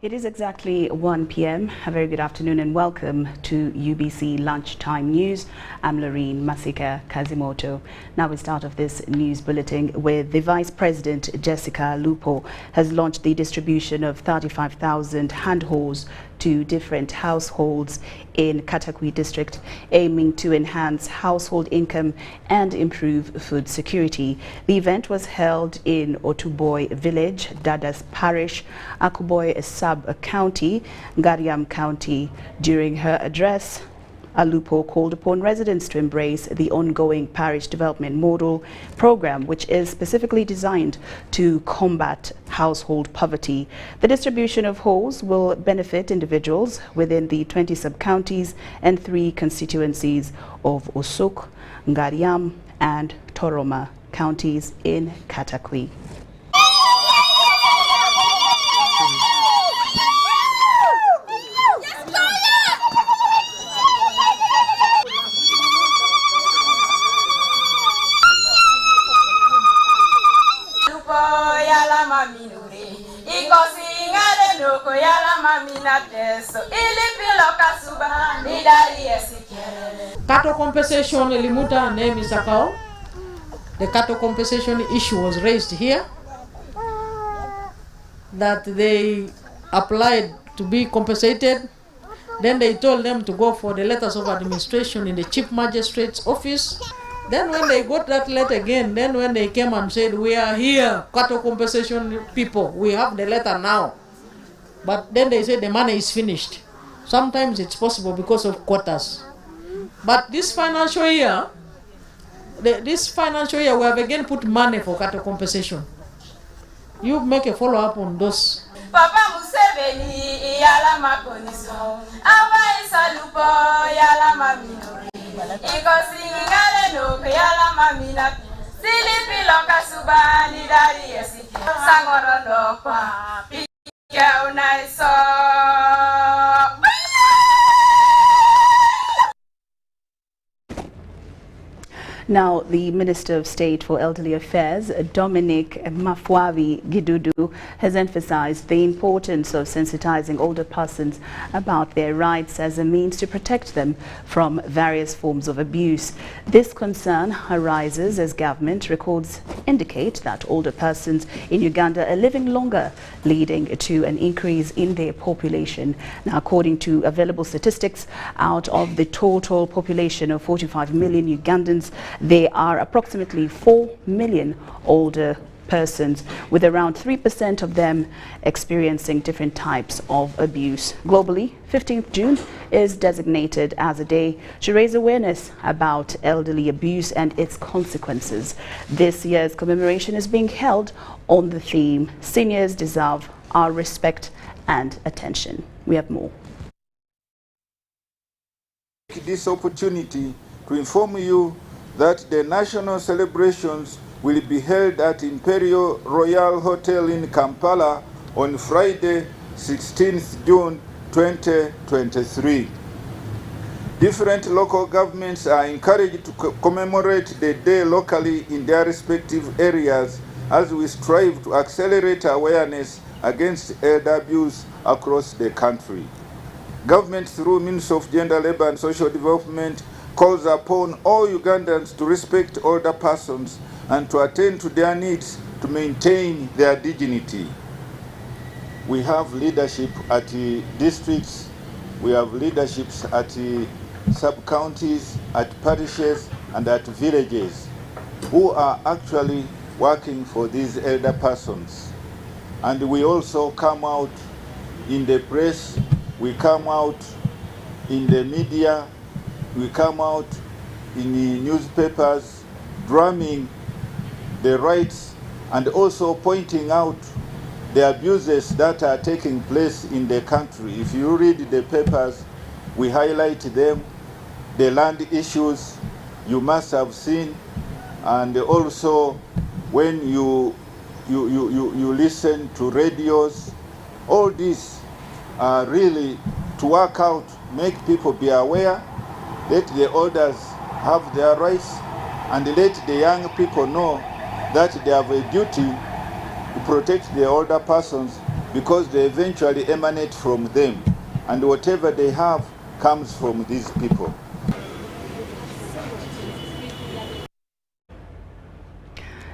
It is exactly 1 p.m. A very good afternoon and welcome to UBC Lunchtime News. I'm Lauryn Masika Kazimoto. Now we start off this news bulletin with the Vice President Jessica Lupo has launched the distribution of 35,000 handholds to different households in Katakwi district, aiming to enhance household income and improve food security. The event was held in Otuboy village, Dadas Parish, Akuboy Sub-County, Ngariam County. During her address, Alupo called upon residents to embrace the ongoing parish development model program, which is specifically designed to combat household poverty. The distribution of holes will benefit individuals within the 20 sub-counties and 3 constituencies of Osuk, Ngariam and Toroma counties in Katakwi. Cattle compensation elimuta name is Sakao. The cattle compensation issue was raised here, that they applied to be compensated. Then they told them to go for the letters of administration in the chief magistrate's office. Then when they got that letter again, then when they came and said, we are here, cattle compensation people, we have the letter now. But then they said the money is finished. Sometimes it's possible because of quotas. But this financial year, we have again put money for cattle compensation. You make a follow-up on those. Papa Museveni yala makoniso, aba isalupo yala maminori, ikosingale no yala mamina, silipi loka subani dari yesi, sangoro lopa, pika unaiso. Now, the Minister of State for Elderly Affairs, Dominic Mafwavi Gidudu, has emphasized the importance of sensitizing older persons about their rights as a means to protect them from various forms of abuse. This concern arises as government records indicate that older persons in Uganda are living longer, leading to an increase in their population. Now, according to available statistics, out of the total population of 45 million Ugandans, there are approximately 4 million older persons, with around 3% of them experiencing different types of abuse. Globally, 15th June is designated as a day to raise awareness about elderly abuse and its consequences. This year's commemoration is being held on the theme, Seniors Deserve Our Respect and Attention. We have more. This opportunity to inform you that the national celebrations will be held at Imperial Royal Hotel in Kampala on Friday, 16th June 2023. Different local governments are encouraged to commemorate the day locally in their respective areas as we strive to accelerate awareness against elder abuse across the country. Government, through means of Gender, Labour and Social Development, calls upon all Ugandans to respect older persons and to attend to their needs to maintain their dignity. We have leadership at the districts, we have leaderships at the sub-counties, at parishes and at villages who are actually working for these elder persons. And we also come out in the press, we come out in the media, we come out in the newspapers drumming the rights and also pointing out the abuses that are taking place in the country. If you read the papers, we highlight them, the land issues you must have seen, and also when you listen to radios, all these are really to work out, make people be aware. Let the elders have their rights and let the young people know that they have a duty to protect the older persons because they eventually emanate from them, and whatever they have comes from these people.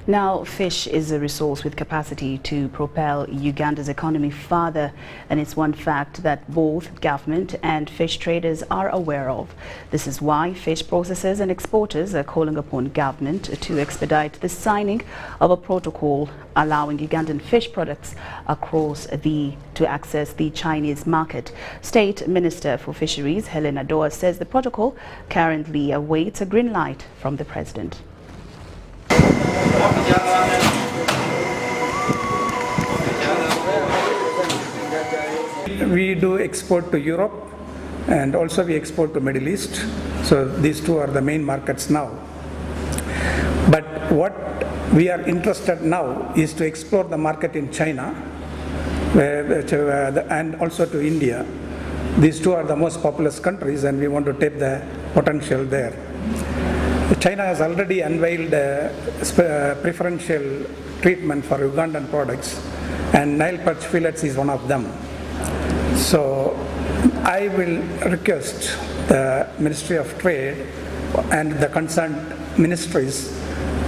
Now, fish is a resource with capacity to propel Uganda's economy further, and it's one fact that both government and fish traders are aware of. This is why fish processors and exporters are calling upon government to expedite the signing of a protocol allowing Ugandan fish products to access the Chinese market. State Minister for Fisheries Helena Doa says the protocol currently awaits a green light from the President. We do export to Europe, and also we export to Middle East. So these two are the main markets now. But what we are interested now is to explore the market in China and also to India. These two are the most populous countries, and we want to tap the potential there. China has already unveiled preferential treatment for Ugandan products, and Nile perch fillets is one of them. So I will request the Ministry of Trade and the concerned ministries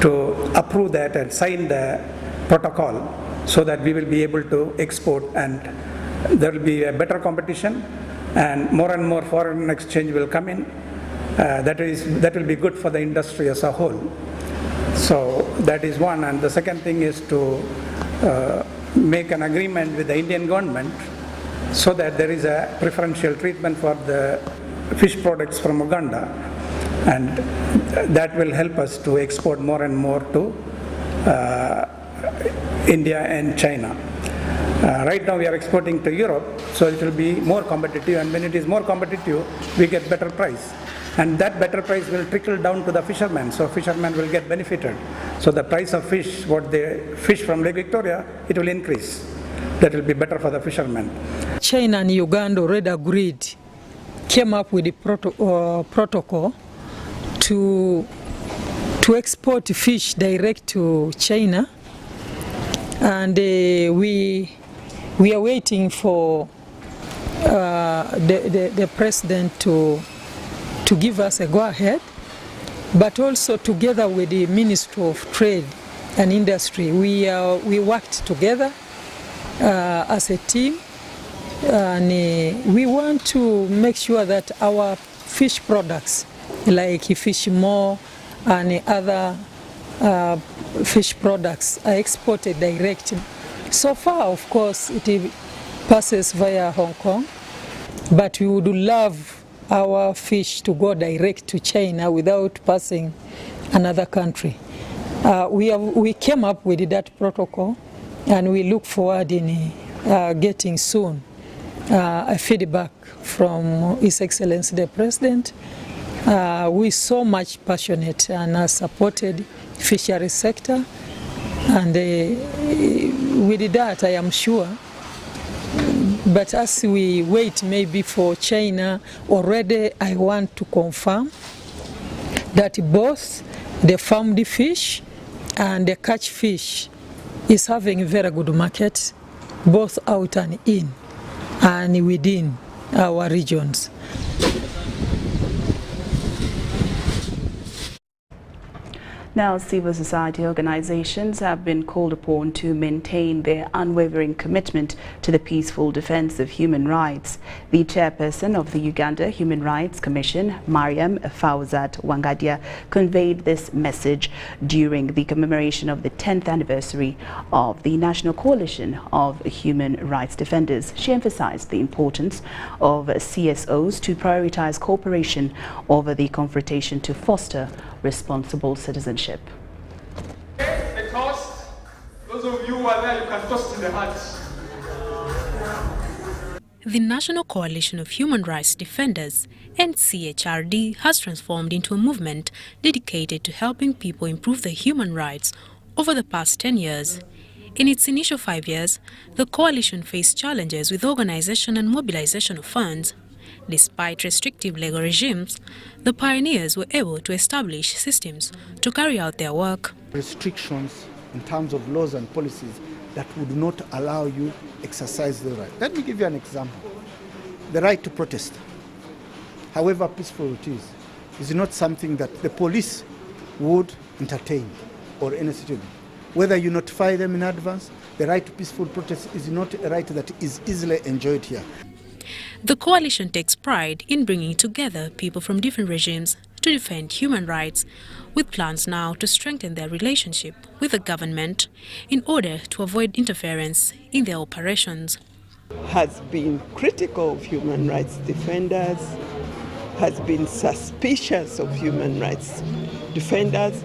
to approve that and sign the protocol so that we will be able to export, and there will be a better competition and more foreign exchange will come in. That will be good for the industry as a whole. So that is one, and the second thing is to make an agreement with the Indian government so that there is a preferential treatment for the fish products from Uganda, and that will help us to export more and more to India and China. Right now we are exporting to Europe, so it will be more competitive, and when it is more competitive, we get better price. And that better price will trickle down to the fishermen, so fishermen will get benefited. So the price of fish, what they fish from Lake Victoria, it will increase. That will be better for the fishermen. China and Uganda already came up with a protocol to export fish direct to China, and we are waiting for the president to give us a go-ahead, but also together with the Ministry of Trade and Industry, we worked together as a team, and we want to make sure that our fish products, like fish maw and other fish products, are exported direct. So far, of course, it passes via Hong Kong, but we would love our fish to go direct to China without passing another country. We came up with that protocol, and we look forward in getting soon a feedback from His Excellency the President. We so much passionate and supported fishery sector, and with that I am sure. But as we wait maybe for China, already I want to confirm that both the farmed fish and the catch fish is having a very good market, both out and in and within our regions. Now, civil society organizations have been called upon to maintain their unwavering commitment to the peaceful defense of human rights. The chairperson of the Uganda Human Rights Commission, Mariam Fawzat Wangadia, conveyed this message during the commemoration of the 10th anniversary of the National Coalition of Human Rights Defenders. She emphasized the importance of CSOs to prioritize cooperation over the confrontation to foster responsible citizenship. The toast, those of you who are there, you can toast in the heart. The National Coalition of Human Rights Defenders, NCHRD, has transformed into a movement dedicated to helping people improve their human rights over the past 10 years. In its initial 5 years, the coalition faced challenges with organization and mobilization of funds. Despite restrictive legal regimes, the pioneers were able to establish systems to carry out their work. Restrictions in terms of laws and policies that would not allow you exercise the right. Let me give you an example. The right to protest, however peaceful it is not something that the police would entertain or any citizen. Whether you notify them in advance, the right to peaceful protest is not a right that is easily enjoyed here. The coalition takes pride in bringing together people from different regimes to defend human rights, with plans now to strengthen their relationship with the government in order to avoid interference in their operations. Has been critical of human rights defenders, has been suspicious of human rights defenders.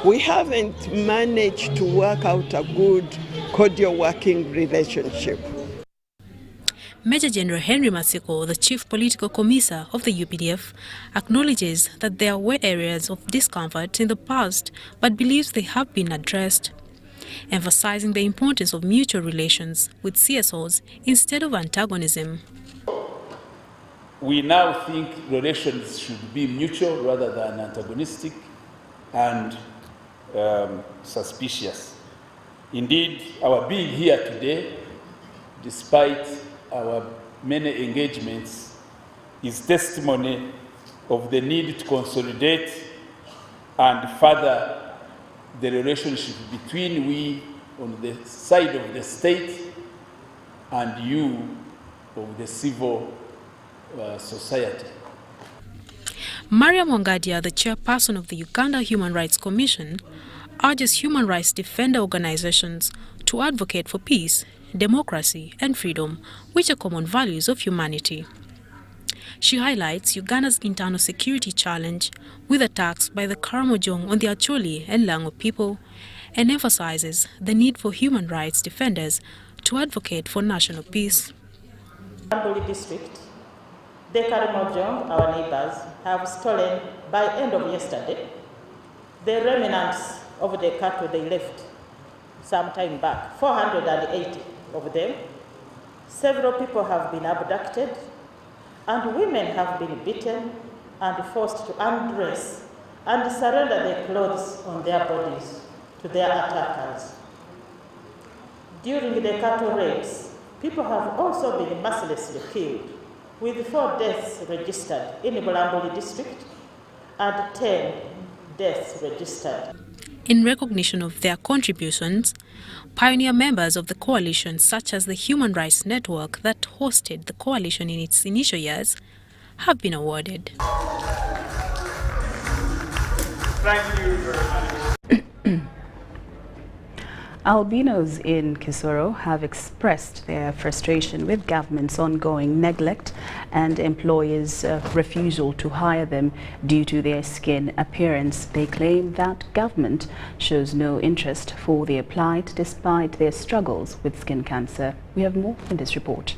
We haven't managed to work out a good, cordial working relationship. Major General Henry Masiko, the Chief Political Commissar of the UPDF, acknowledges that there were areas of discomfort in the past but believes they have been addressed, emphasizing the importance of mutual relations with CSOs instead of antagonism. We now think relations should be mutual rather than antagonistic and suspicious. Indeed, our being here today, despite our many engagements, is testimony of the need to consolidate and further the relationship between we on the side of the state and you of the civil society. Maria Mwangadia, the chairperson of the Uganda Human Rights Commission, urges human rights defender organizations to advocate for peace, democracy and freedom, which are common values of humanity. She highlights Uganda's internal security challenge with attacks by the Karamojong on the Acholi and Lango people, and emphasizes the need for human rights defenders to advocate for national peace. Amboli district, the Karamojong, our neighbors, have stolen by end of yesterday the remnants of the cattle they left some time back, 480 of them. Several people have been abducted, and women have been beaten and forced to undress and surrender their clothes on their bodies to their attackers. During the cattle raids, people have also been mercilessly killed, with 4 deaths registered in Bulambuli district and 10 deaths registered. In recognition of their contributions, pioneer members of the coalition, such as the Human Rights Network that hosted the coalition in its initial years, have been awarded. Thank you very much. Albinos in Kisoro have expressed their frustration with government's ongoing neglect and employers' refusal to hire them due to their skin appearance. They claim that government shows no interest for their plight despite their struggles with skin cancer. We have more in this report.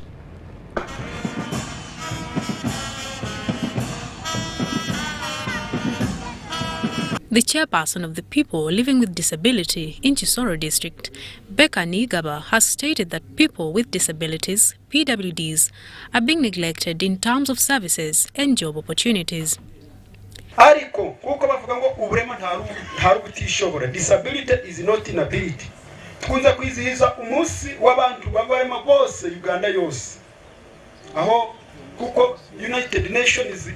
The chairperson of the people living with disability in Kisoro district, Becca Nigaba, has stated that people with disabilities, PWDs, are being neglected in terms of services and job opportunities. Disability is not inability. Tukunza kwizihiza umunsi w'abantu babarema bose Uganda yose. Aho kuko United Nations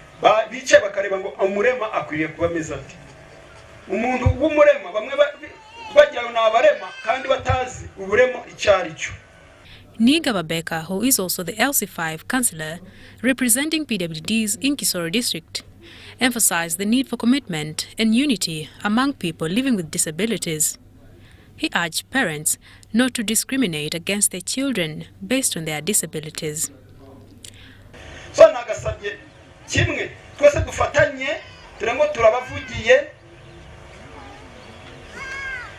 bice bakareba ngo umurema akwiriye kuba meza ati. Umuntu w'umurema bamwe bagira n'abarema kandi batazi uburema icyaricyo. Nigaba Becca, who is also the LC5 councillor representing PWDs in Kisoro district, emphasized the need for commitment and unity among people living with disabilities. He urged parents not to discriminate against their children based on their disabilities. So nagasabye kimwe twese dufatanye turengo turabavugiye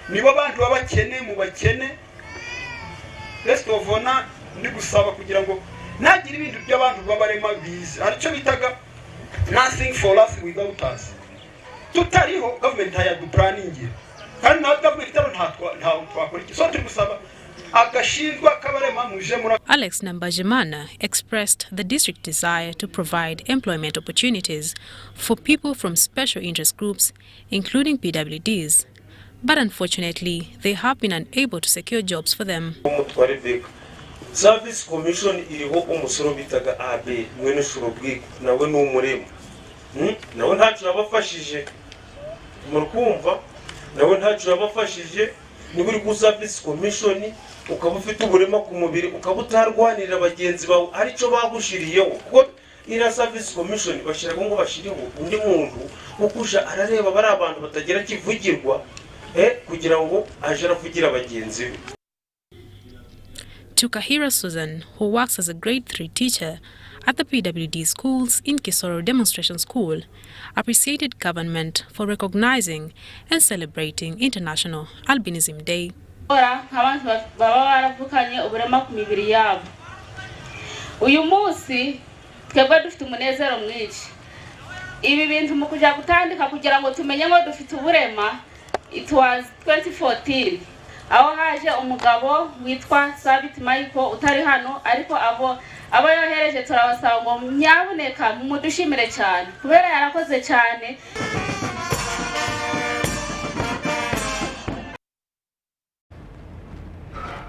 nibo bantu babakene mu bakene restovona ndi gusaba kugira ngo nagira ibintu by'abantu babarema bize aricyo bitaga nothing for us without us. Tutariho government haya du planning kandi na government itaro nta twakora iki so turi gusaba agashindwa kabarema muje muri. Alex Nambajimana expressed the district desire to provide employment opportunities for people from special interest groups, including PWDs, but unfortunately, they have been unable to secure jobs for them. Service Commission iriho umusoro bitaga AB mwene shuro bwiko nawe n'umurimo nawe ntacyo yabafashije murkumva nawe ntacyo yabafashije niba uri ku Service Commission ukaba ufite uburema ku mubiri ukaba utarwanirira abagenzi bawe arico bagushiriyeho kuko ira Service Commission bashira ngo bashiriho undi muntu ukusha arareba bari abantu batagira kivugirwa kugira ngo aje aravugira abagenzi be. Tukahira Susan, who works as a grade 3 teacher at the PWD schools in Kisoro Demonstration School, appreciated government for recognizing and celebrating International Albinism Day. Uyu munsi twebwe dufite umunezero mwinshi. Ibi bintu mu kujya gutandika kugira ngo tumenye ngo dufite uburema, it was 2014. Aho haje umugabo witwa Sabit Michael utari hano ariko abo yohereje turabasaba ngo nyaboneka mumudushimire cyane kubera yarakoze cyane.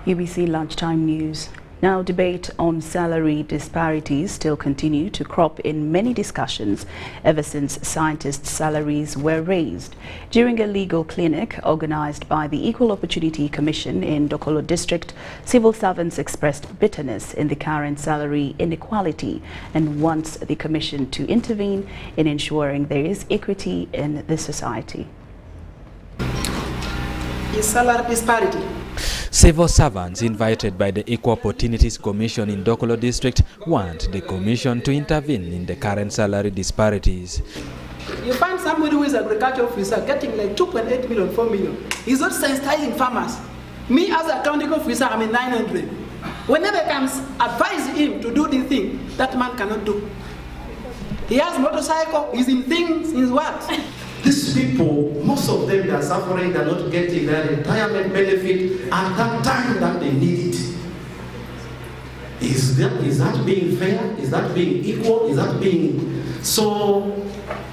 UBC Lunchtime News. Now, debate on salary disparities still continue to crop in many discussions ever since scientists' salaries were raised. During a legal clinic organized by the Equal Opportunity Commission in Dokolo District, civil servants expressed bitterness in the current salary inequality and wants the Commission to intervene in ensuring there is equity in the society. Is salary disparity? Civil servants invited by the Equal Opportunities Commission in Dokolo District want the Commission to intervene in the current salary disparities. You find somebody who is an agriculture officer getting like 2.8 million, 4 million. He's not sensitizing farmers. Me as an accounting officer, I'm in 900. Whenever I can advise him to do this thing, that man cannot do. He has motorcycle, he's in things, in what? These people, most of them, they are suffering, they're not getting their retirement benefit at that time that they need it. Is that being fair? Is that being equal? Is that being so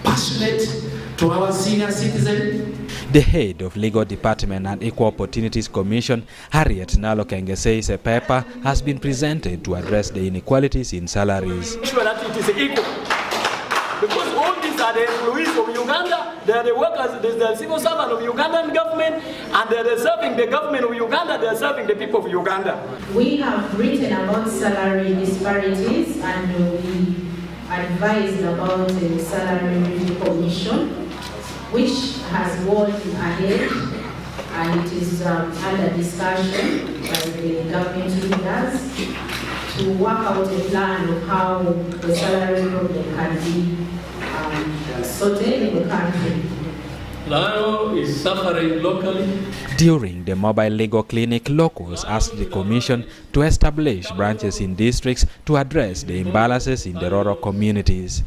passionate to our senior citizens? The head of Legal Department and Equal Opportunities Commission, Harriet Nalokenge, says a paper has been presented to address the inequalities in salaries. Sure that it is equal. Because all these are the employees of Uganda, they are the workers, they are the civil servants of Ugandan government, and they are serving the government of Uganda, they are serving the people of Uganda. We have written about salary disparities and we advised about the salary review commission, which has gone ahead and it is under discussion by the government leaders to work out a plan of how the salary problem can be sorted in the country. Lion is suffering locally. During the mobile legal clinic, locals asked the Commission to establish branches in districts to address the imbalances in the rural communities.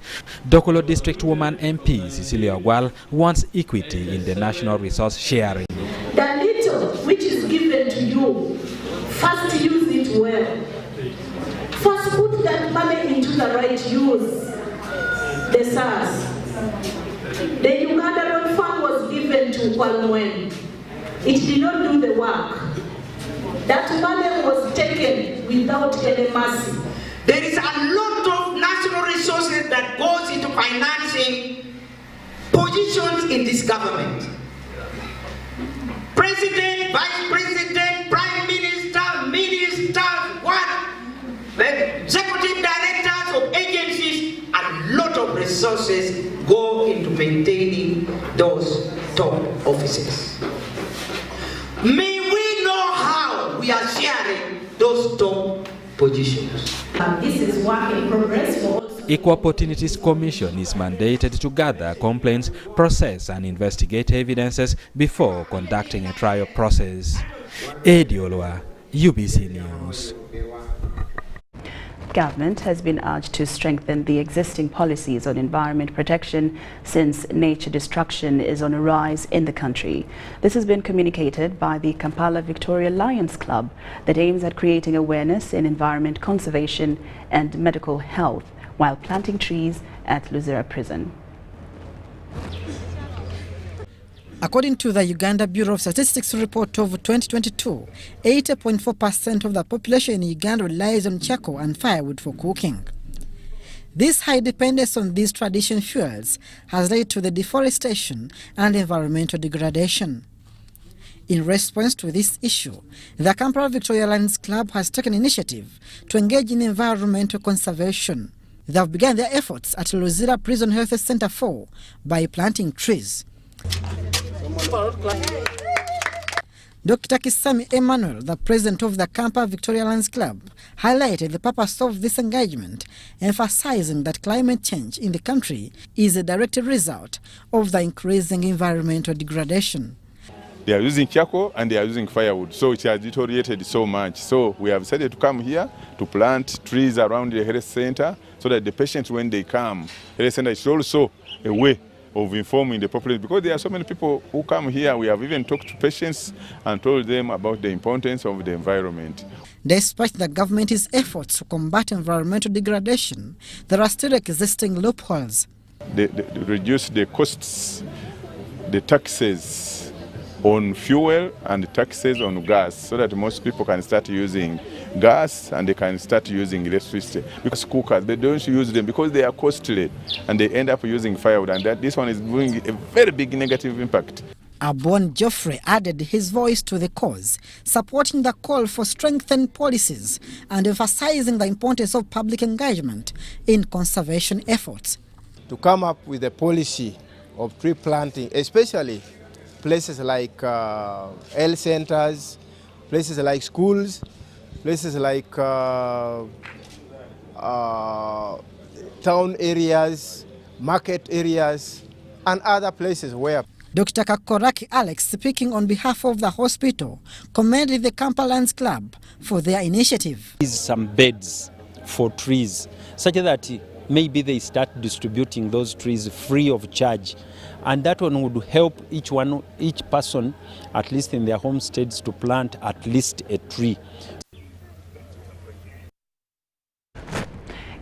Dokolo District woman MP Cecilia Ogwal wants equity in the national resource sharing. The little which is given to you, first use it well. First put that money into the right use. The SARS. The Uganda Road Fund was given to Kwalwen. It did not do the work. That money was taken without any mercy. There is a lot of national resources that goes into financing positions in this government. President, vice president, prime minister, ministers, what? The executive directors of agencies, a lot of resources go into maintaining those top offices. May we know how we are sharing those top positions. This is work in progress for all. Equal Opportunities Commission is mandated to gather complaints, process and investigate evidences before conducting a trial process. Eddie Olwa, UBC News. Government has been urged to strengthen the existing policies on environment protection since nature destruction is on a rise in the country. This has been communicated by the Kampala Victoria Lions Club that aims at creating awareness in environment conservation and medical health while planting trees at Luzira Prison. According to the Uganda Bureau of Statistics report of 2022, 80.4% of the population in Uganda relies on charcoal and firewood for cooking. This high dependence on these traditional fuels has led to the deforestation and environmental degradation. In response to this issue, the Kampala Victoria Lions Club has taken initiative to engage in environmental conservation. They have begun their efforts at Luzira Prison Health Center 4 by planting trees. Dr. Kisami Emmanuel, the president of the Kampala Victoria Lions Club, highlighted the purpose of this engagement, emphasizing that climate change in the country is a direct result of the increasing environmental degradation. They are using charcoal and they are using firewood, so it has deteriorated so much. So we have decided to come here to plant trees around the health center so that the patients, when they come, health center is also a way of informing the population, because there are so many people who come here. We have even talked to patients and told them about the importance of the environment. Despite the government's efforts to combat environmental degradation, there are still existing loopholes. They reduce the costs, the taxes on fuel and taxes on gas, so that most people can start using gas and they can start using electricity. Because cookers, they don't use them because they are costly and they end up using firewood, and this one is doing a very big negative impact. Abon Geoffrey added his voice to the cause, supporting the call for strengthened policies and emphasizing the importance of public engagement in conservation efforts. To come up with a policy of tree planting, especially places like health centers, places like schools, places like town areas, market areas, and other places where. Dr. Kakoraki Alex, speaking on behalf of the hospital, commended the Kampala Lions Club for their initiative. Some beds for trees, such that maybe they start distributing those trees free of charge. And that one would help each person, at least in their homesteads, to plant at least a tree.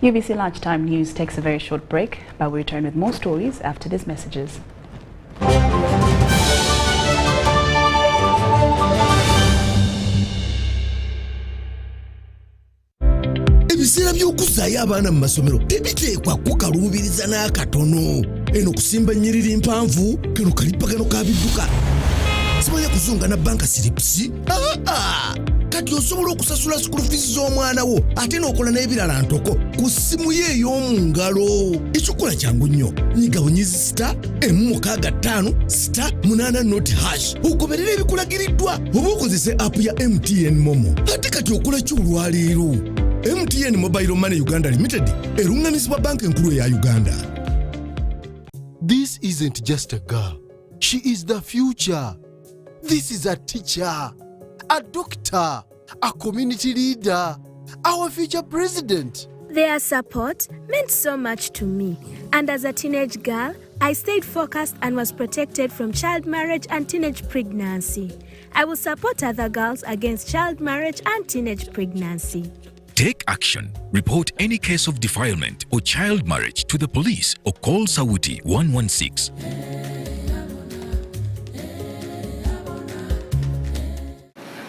UBC Lunchtime News takes a very short break, but we return with more stories after these messages. Ebiseera by'okuzzaayo abaana mu masomero tebiteekwa kukaluubiriza n'akatono. Eno kusimba nnyiriri mpanvu, kano kalippagano ka bidduka. Simanya kuzunga na banka siripusi? Kati osobola okusasula school fees z'omwana wo ate n'okola n'ebirala ntoko ku ssimu ye ey'omu ngalo. Ekikola kyangu nnyo. Nyiga bunyizi *165*8 ogoberera ebikulagiriddwa oba okozese app ya MTN Momo. Ate kati okola ki olwaleero? MTN Mobile Money Uganda Limited erunganisibwa banka enkulu eya Uganda. This isn't just a girl. She is the future. This is a teacher, a doctor, a community leader, our future president. Their support meant so much to me. And as a teenage girl, I stayed focused and was protected from child marriage and teenage pregnancy. I will support other girls against child marriage and teenage pregnancy. Take action. Report any case of defilement or child marriage to the police or call Sauti 116.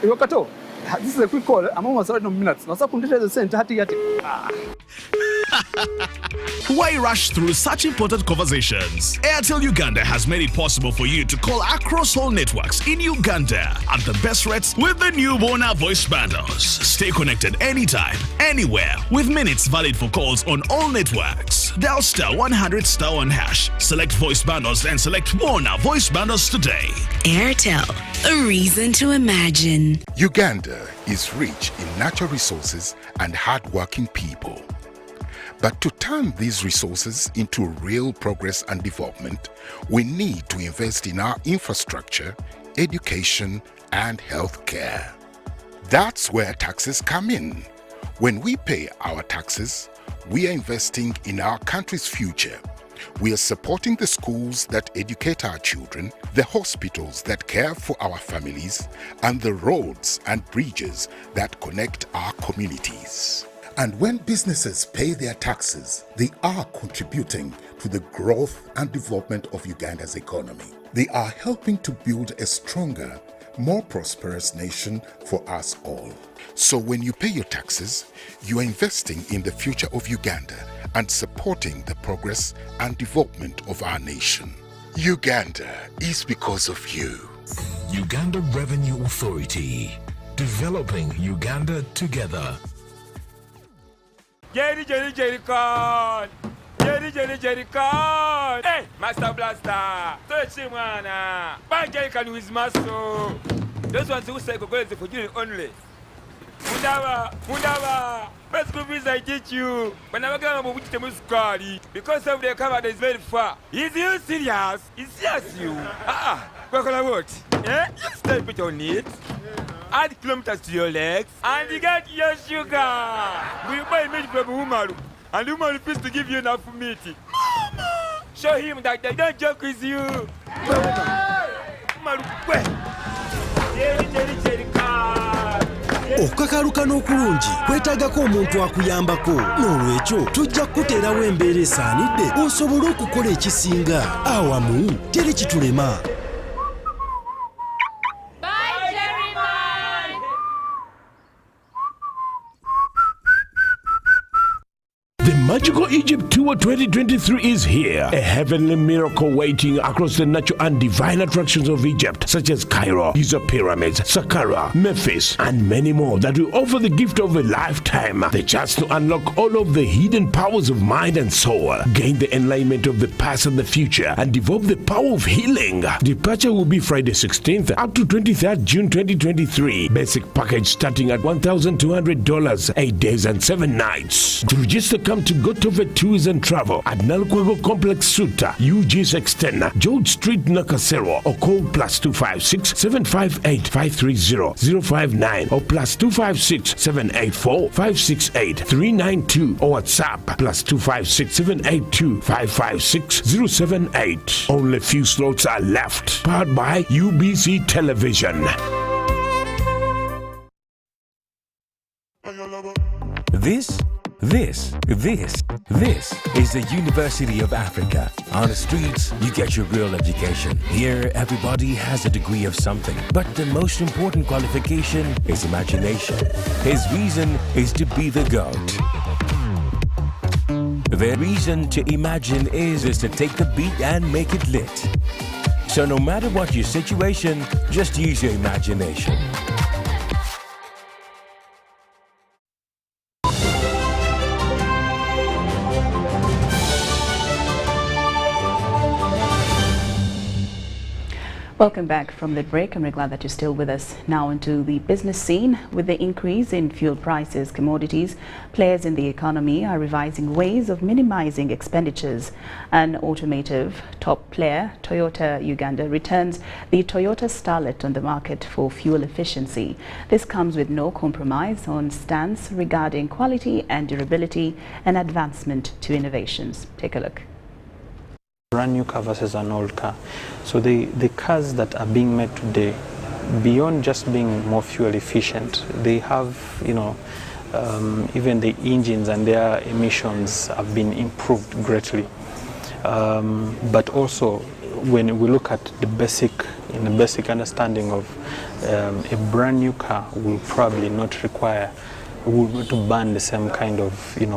Yokato, this is a quick call. I'm almost out of minutes. Why rush through such important conversations? Airtel Uganda has made it possible for you to call across all networks in Uganda at the best rates with the new Bona voice bundles. Stay connected anytime, anywhere, with minutes valid for calls on all networks. Dial *100*1#. Select voice bundles and select Bona voice bundles today. Airtel, a reason to imagine. Uganda is rich in natural resources and hard-working people. But to turn these resources into real progress and development, we need to invest in our infrastructure, education, and healthcare. That's where taxes come in. When we pay our taxes, we are investing in our country's future. We are supporting the schools that educate our children, the hospitals that care for our families, and the roads and bridges that connect our communities. And when businesses pay their taxes, they are contributing to the growth and development of Uganda's economy. They are helping to build a stronger, more prosperous nation for us all. So when you pay your taxes, you are investing in the future of Uganda and supporting the progress and development of our nation. Uganda is because of you. Uganda Revenue Authority, developing Uganda together. Jerry con! Jerry con! Hey, Master Blaster! Touch him, man! Bang Jerry con with muscle! Those ones who say go for you only. Mundava! First group is I teach you. When I go with the muscari, because of the cover that is very far. Is you serious? It's serious you. What? Yeah? You step it on it. Add kilometers to your legs, and you get your sugar. We buy meat from Umaru, and Umaru refuse to give you enough meat. Mama! Show him that they don't joke with you. Umaru, Jerry car. Okukakaluka n'okulungi kwetaagako omuntu akuyambako, n'olwekyo tujja kukuteerawo embeera esaanidde osobole okukola ekisinga. Awamu teri kitulema. The Magical Egypt Tour 2023 is here. A heavenly miracle waiting across the natural and divine attractions of Egypt, such as Cairo, Giza Pyramids, Saqqara, Memphis, and many more that will offer the gift of a lifetime. The chance to unlock all of the hidden powers of mind and soul, gain the enlightenment of the past and the future, and develop the power of healing. Departure will be Friday 16th up to 23rd June 2023. Basic package starting at $1,200, 8 days and 7 nights. To register, come to Gotove Tours and Travel at Nalkwego Complex Suta, UG Extender, George Street, Nakasero, or call +256 758 530 059 or +256 784 568 392 or WhatsApp +256 782 556 078. Only few slots are left. Powered by UBC Television. This is the University of Africa. On the streets, you get your real education. Here, everybody has a degree of something. But the most important qualification is imagination. His reason is to be the GOAT. The reason to imagine is to take the beat and make it lit. So no matter what your situation, just use your imagination. Welcome back from the break, and we're glad that you're still with us. Now into the business scene. With the increase in fuel prices, commodities, players in the economy are revising ways of minimizing expenditures. An automotive top player, Toyota Uganda, returns the Toyota Starlet on the market for fuel efficiency. This comes with no compromise on stance regarding quality and durability and advancement to innovations. Take a look. Brand new car versus an old car. So the cars that are being made today, beyond just being more fuel efficient, they have, even the engines and their emissions have been improved greatly. But also, when we look at the basic understanding of a brand new car will probably not require to burn the same kind of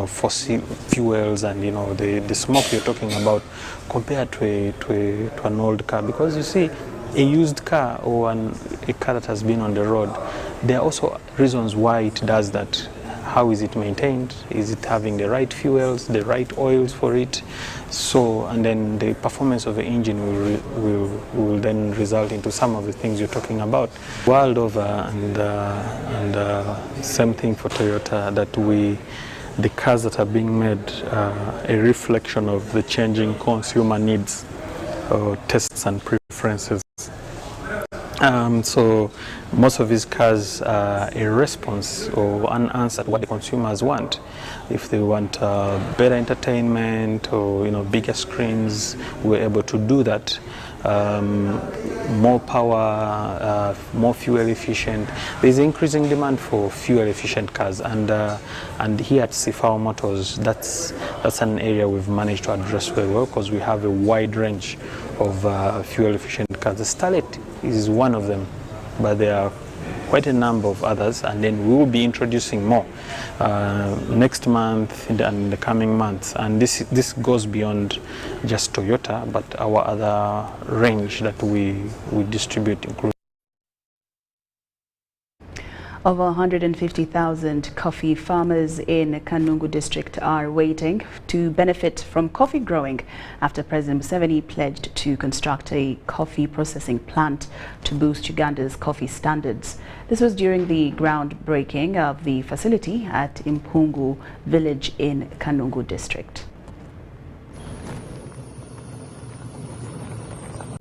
fossil fuels and the smoke you're talking about compared to an old car, because you see a used car or a car that has been on the road, there are also reasons why it does that. How is it maintained? Is it having the right fuels, the right oils for it? So, and then the performance of the engine will then result into some of the things you're talking about. World over, and same thing for Toyota, that the cars that are being made are a reflection of the changing consumer needs, tastes and preferences. So most of these cars are a response or an answer to what the consumers want. If they want better entertainment or bigger screens, we're able to do that. more power, more fuel efficient. There's increasing demand for fuel efficient cars, and here at Sifao Motors, that's an area we've managed to address very well, because we have a wide range of fuel efficient cars. The Starlet is one of them, but there are quite a number of others, and then we will be introducing more next month and in the coming months. And this goes beyond just Toyota, but our other range that we distribute includes. Over 150,000 coffee farmers in Kanungu district are waiting to benefit from coffee growing after President Museveni pledged to construct a coffee processing plant to boost Uganda's coffee standards. This was during the groundbreaking of the facility at Impungu village in Kanungu district.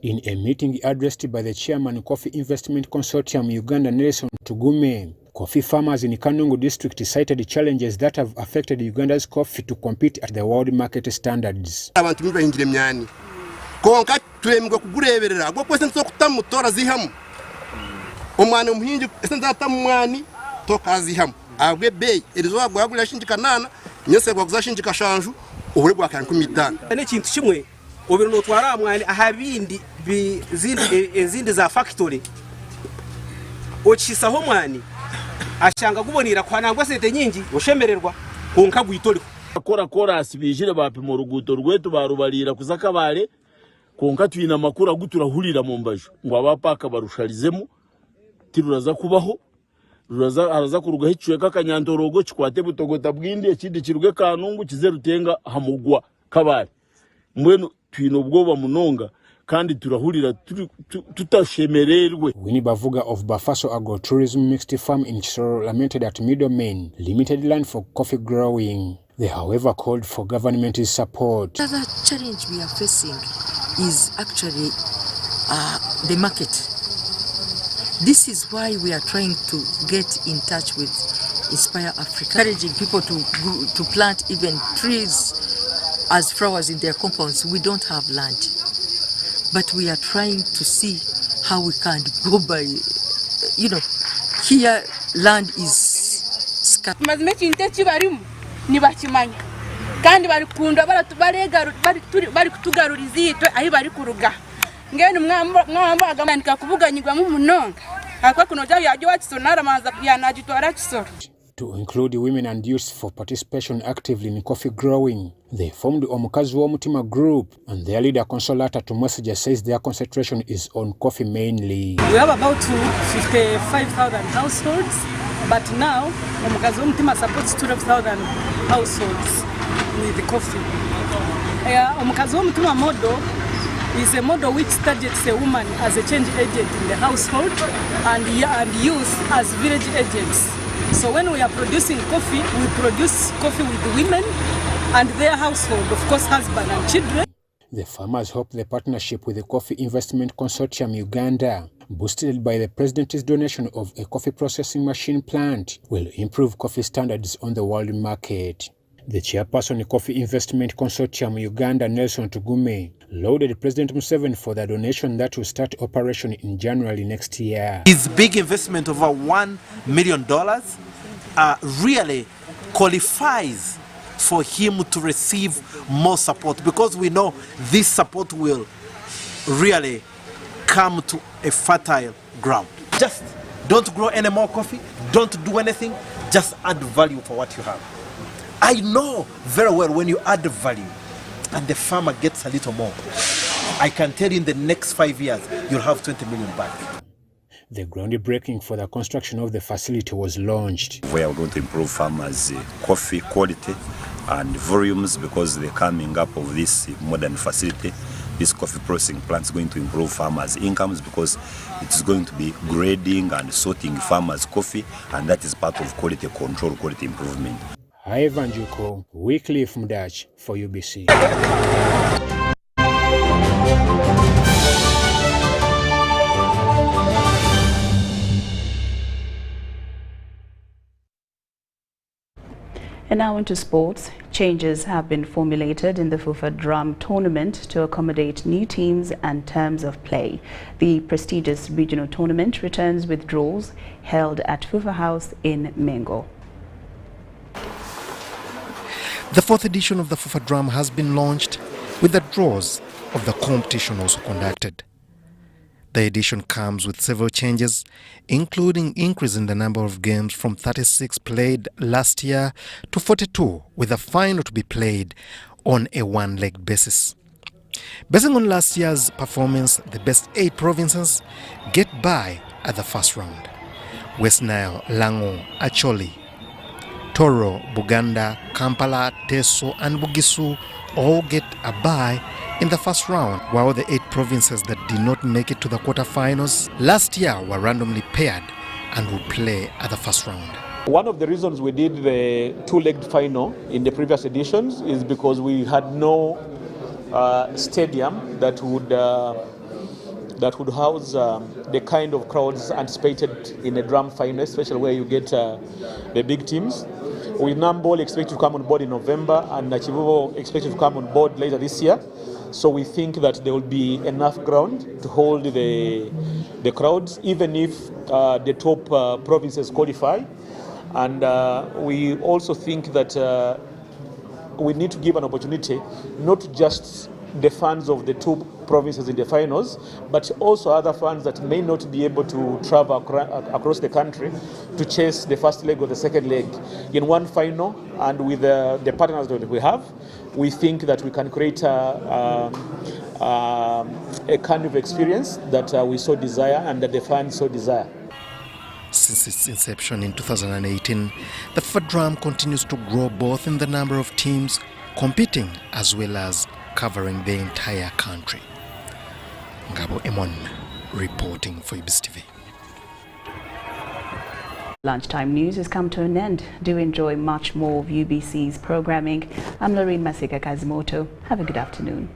In a meeting addressed by the chairman of Coffee Investment Consortium Uganda, Nelson Tugume, coffee farmers in Kanungu district cited the challenges that have affected Uganda's coffee to compete at the world market standards. Abantu mubahingire myani konka turemwe kugureberera gwo kwese nsokutamu tora zihamu omwana muhingi esenza tamwani toka zihamu agwe bay erizo gwagura shinjika nana nyese gwaguza shinjika shanju ubure bwa kan 15 ne kintu kimwe obiro no twara mwani ahabindi ezindi za factory ochisaho mwani ashanga kubonera kwanangwa sete nyingi oshemererwa konka gwitori kora asibijire bapima uruguto rwetu barubarira kuzakabare konka twina makuru aguturahurira mu mbaju ngo abapaka barushalizemo tiruraza kubaho araza kuruga hiciwe kakanyandorogo kikwate butogota bwindi ekindi kiruge Kanungu kizerutenga hamugwa kabare mwenu twina ubwoba munonga kandi turahurira tutashemererwe. Winnie Bavuga of Bafaso Agro-Tourism Mixed Farm in Chisoro lamented at Middleman limited land for coffee growing. They however called for government support. The other challenge we are facing is actually the market. This is why we are trying to get in touch with Inspire Africa, encouraging people to plant even trees as flowers in their compounds. We don't have land, but we are trying to see how we can go by, here land is scarce. Kandi bari kunda bari kutugaruriza ito ahi bari kuruga ngene mwamba agamanika kubuganyirwa mu munonga akwa kuno jayo yaje watisonara manza yanagitwara kisoro. To include women and youths for participation actively in coffee growing, they formed Omukazi W'Omutima group, and their leader Consolata Tumwesigya says their concentration is on coffee mainly. We have about 55,000 households, but now Omukazi W'Omutima supports 12,000 households with the coffee. Omukazi W'Omutima model is a model which targets a woman as a change agent in the household and youth as village agents. So when we are producing coffee, we produce coffee with women and their household, of course husband and children. The farmers hope the partnership with the Coffee Investment Consortium Uganda, boosted by the President's donation of a coffee processing machine plant, will improve coffee standards on the world market. The chairperson of Coffee Investment Consortium Uganda, Nelson Tugume, lauded President Museveni for the donation that will start operation in January next year. His big investment over $1 million really qualifies for him to receive more support, because we know this support will really come to a fertile ground. Just don't grow any more coffee, don't do anything, just add value for what you have. I know very well when you add value and the farmer gets a little more, I can tell you in the next 5 years, you'll have 20 million back. The groundbreaking for the construction of the facility was launched. We are going to improve farmers' coffee quality and volumes, because the coming up of this modern facility, this coffee processing plant is going to improve farmers' incomes, because it is going to be grading and sorting farmers' coffee, and that is part of quality control, quality improvement. Ivan Juko, Wycliffe Mdach for UBC. And now into sports. Changes have been formulated in the FUFA Drum tournament to accommodate new teams and terms of play. The prestigious regional tournament returns with draws held at FUFA House in Mengo. The fourth edition of the FUFA Drum has been launched with the draws of the competition also conducted. The edition comes with several changes, including increase in the number of games from 36 played last year to 42, with a final to be played on a one-legged basis. Based on last year's performance, the best 8 provinces get by at the first round. West Nile, Lango, Acholi, Toro, Buganda, Kampala, Teso and Bugisu all get a bye in the first round, while the 8 provinces that did not make it to the quarterfinals last year were randomly paired and will play at the first round. One of the reasons we did the 2-legged final in the previous editions is because we had no stadium that would house the kind of crowds anticipated in a drum final, especially where you get the big teams. With Nambol expected to come on board in November and Nachivuvo expected to come on board later this year. So we think that there will be enough ground to hold the crowds, even if the top provinces qualify. And we also think that we need to give an opportunity, not just the fans of the 2 provinces in the finals, but also other fans that may not be able to travel across the country to chase the first leg or the second leg in one final. And with the partners that we have, we think that we can create a kind of experience that we so desire and that the fans so desire. Since its inception in 2018, the FUFA Drum continues to grow both in the number of teams competing as well as covering the entire country. Ngabo Emon reporting for UBC TV. Lunchtime news has come to an end. Do enjoy much more of UBC's programming. I'm Lauryn Masika Kazimoto. Have a good afternoon.